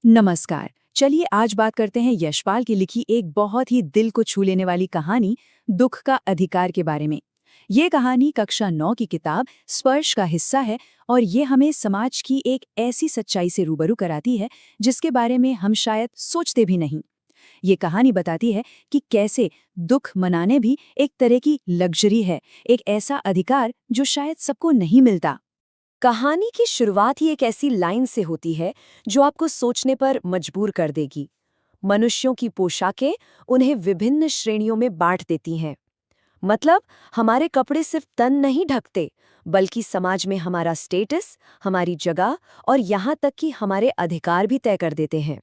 नमस्कार। चलिए आज बात करते हैं यशपाल की लिखी एक बहुत ही दिल को छू लेने वाली कहानी दुख का अधिकार के बारे में। ये कहानी कक्षा 9 की किताब स्पर्श का हिस्सा है और ये हमें समाज की एक ऐसी सच्चाई से रूबरू कराती है जिसके बारे में हम शायद सोचते भी नहीं। ये कहानी बताती है कि कैसे दुख मनाने भी एक तरह की लग्जरी है, एक ऐसा अधिकार जो शायद सबको नहीं मिलता। कहानी की शुरुआत ही एक ऐसी लाइन से होती है जो आपको सोचने पर मजबूर कर देगी। मनुष्यों की पोशाकें उन्हें विभिन्न श्रेणियों में बांट देती हैं। मतलब हमारे कपड़े सिर्फ तन नहीं ढकते, बल्कि समाज में हमारा स्टेटस, हमारी जगह और यहाँ तक कि हमारे अधिकार भी तय कर देते हैं।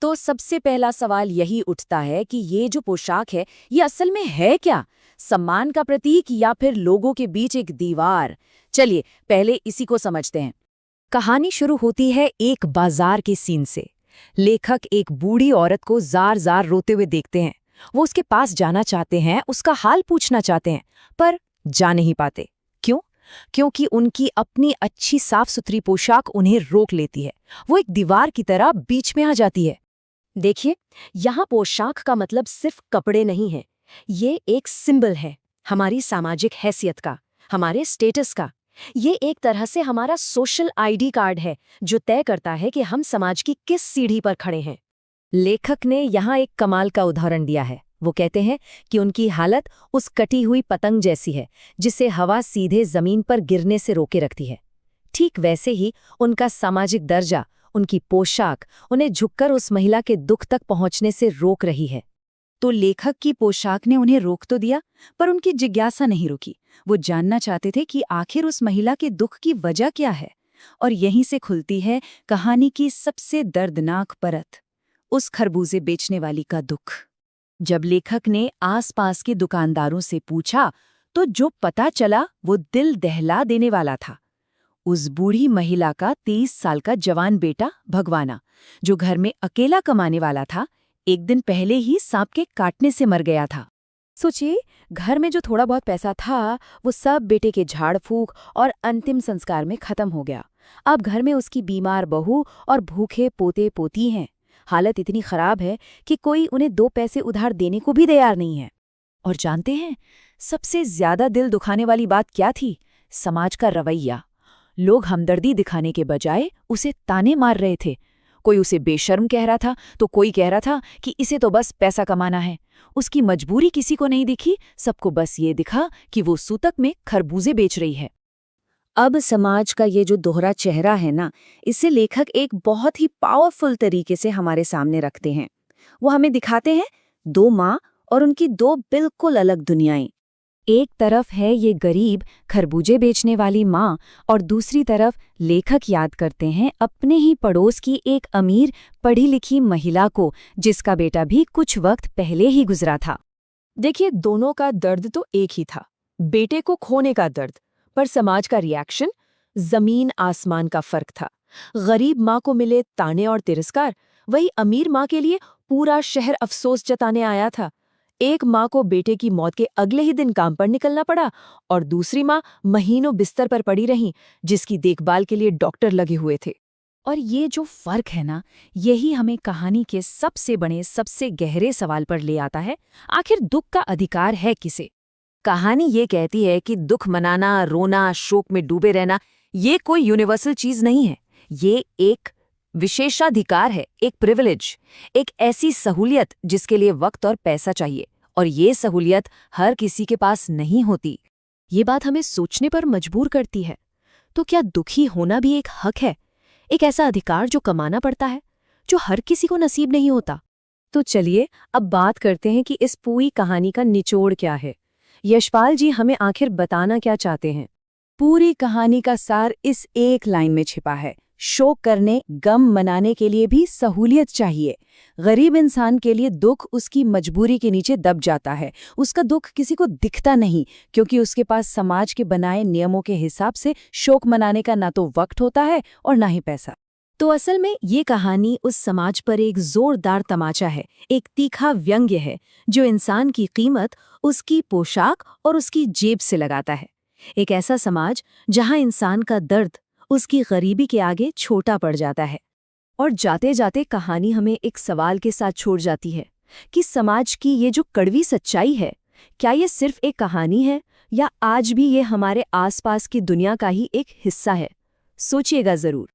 तो सबसे पहला सवाल यही उठता है कि ये जो पोशाक है, ये असल में है क्या? सम्मान का प्रतीक या फिर लोगों के बीच एक दीवार? चलिए पहले इसी को समझते हैं। कहानी शुरू होती है एक बाजार के सीन से। लेखक एक बूढ़ी औरत को जार जार रोते हुए देखते हैं। वो उसके पास जाना चाहते हैं, उसका हाल पूछना चाहते हैं, पर जा नहीं पाते। क्यों? क्योंकि उनकी अपनी अच्छी साफ सुथरी पोशाक उन्हें रोक लेती है। वो एक दीवार की तरह बीच में आ जाती है। देखिए, यहाँ पोशाक का मतलब सिर्फ कपड़े नहीं है। ये एक सिंबल है हमारी सामाजिक हैसियत का, हमारे स्टेटस का। ये एक तरह से हमारा सोशल आईडी कार्ड है जो तय करता है कि हम समाज की किस सीढ़ी पर खड़े हैं। लेखक ने यहाँ एक कमाल का उदाहरण दिया है। वो कहते हैं कि उनकी हालत उस कटी हुई पतंग जैसी है जिसे हवा सीधे जमीन पर गिरने से रोके रखती है। ठीक वैसे ही उनका सामाजिक दर्जा, उनकी पोशाक उन्हें झुककर उस महिला के दुख तक पहुंचने से रोक रही है। तो लेखक की पोशाक ने उन्हें रोक तो दिया, पर उनकी जिज्ञासा नहीं रुकी। वो जानना चाहते थे कि आखिर उस महिला के दुख की वजह क्या है। और यहीं से खुलती है कहानी की सबसे दर्दनाक परत, उस खरबूजे बेचने वाली का दुख। जब लेखक ने आसपास के दुकानदारों से पूछा, तो जो पता चला वो दिल दहला देने वाला था। उस बूढ़ी महिला का 23 साल का जवान बेटा भगवाना, जो घर में अकेला कमाने वाला था, एक दिन पहले ही सांप के काटने से मर गया था। सोचिए, घर में जो थोड़ा बहुत पैसा था वो सब बेटे के झाड़ फूक और अंतिम संस्कार में खत्म हो गया। अब घर में उसकी बीमार बहू और भूखे पोते पोती हैं। हालत इतनी खराब है कि कोई उन्हें 2 पैसे उधार देने को भी तैयार नहीं है। और जानते हैं, सबसे ज्यादा दिल दुखाने वाली बात क्या थी? समाज का रवैया। लोग हमदर्दी दिखाने के बजाय उसे ताने मार रहे थे। कोई उसे बेशर्म कह रहा था, तो कोई कह रहा था कि इसे तो बस पैसा कमाना है। उसकी मजबूरी किसी को नहीं दिखी, सबको बस ये दिखा कि वो सूतक में खरबूजे बेच रही है। अब समाज का ये जो दोहरा चेहरा है ना, इसे लेखक एक बहुत ही पावरफुल तरीके से हमारे सामने रखते हैं। वो हमें दिखाते हैं 2 माँ और उनकी 2 बिल्कुल अलग दुनियाएं। एक तरफ है ये गरीब खरबूजे बेचने वाली माँ और दूसरी तरफ लेखक याद करते हैं अपने ही पड़ोस की एक अमीर पढ़ी लिखी महिला को, जिसका बेटा भी कुछ वक्त पहले ही गुजरा था। देखिए, दोनों का दर्द तो एक ही था, बेटे को खोने का दर्द। पर समाज का रिएक्शन जमीन आसमान का फर्क था। गरीब माँ को मिले ताने और तिरस्कार, वही अमीर माँ के लिए पूरा शहर अफसोस जताने आया था। एक माँ को बेटे की मौत के अगले ही दिन काम पर निकलना पड़ा और दूसरी माँ महीनों बिस्तर पर पड़ी रहीं, जिसकी देखभाल के लिए डॉक्टर लगे हुए थे। और ये जो फर्क है ना, यही हमें कहानी के सबसे बड़े, सबसे गहरे सवाल पर ले आता है। आखिर दुख का अधिकार है किसे? कहानी ये कहती है कि दुख मनाना, रोना, शोक में डूबे रहना, ये कोई यूनिवर्सल चीज नहीं है। ये एक विशेषाधिकार है, एक प्रिविलेज, एक ऐसी सहूलियत जिसके लिए वक्त और पैसा चाहिए, और ये सहूलियत हर किसी के पास नहीं होती। ये बात हमें सोचने पर मजबूर करती है। तो क्या दुखी होना भी एक हक है, एक ऐसा अधिकार जो कमाना पड़ता है, जो हर किसी को नसीब नहीं होता? तो चलिए अब बात करते हैं कि इस पूरी कहानी का निचोड़ क्या है। यशपाल जी हमें आखिर बताना क्या चाहते हैं? पूरी कहानी का सार इस एक लाइन में छिपा है। शोक करने, गम मनाने के लिए भी सहूलियत चाहिए। गरीब इंसान के लिए दुख उसकी मजबूरी के नीचे दब जाता है। उसका दुख किसी को दिखता नहीं, क्योंकि उसके पास समाज के बनाए नियमों के हिसाब से शोक मनाने का ना तो वक्त होता है और ना ही पैसा। तो असल में ये कहानी उस समाज पर एक जोरदार तमाचा है, एक तीखा व्यंग्य है जो इंसान की कीमत उसकी पोशाक और उसकी जेब से लगाता है। एक ऐसा समाज जहां इंसान का दर्द उसकी गरीबी के आगे छोटा पड़ जाता है। और जाते जाते कहानी हमें एक सवाल के साथ छोड़ जाती है कि समाज की ये जो कड़वी सच्चाई है, क्या ये सिर्फ एक कहानी है या आज भी ये हमारे आसपास की दुनिया का ही एक हिस्सा है? सोचिएगा ज़रूर।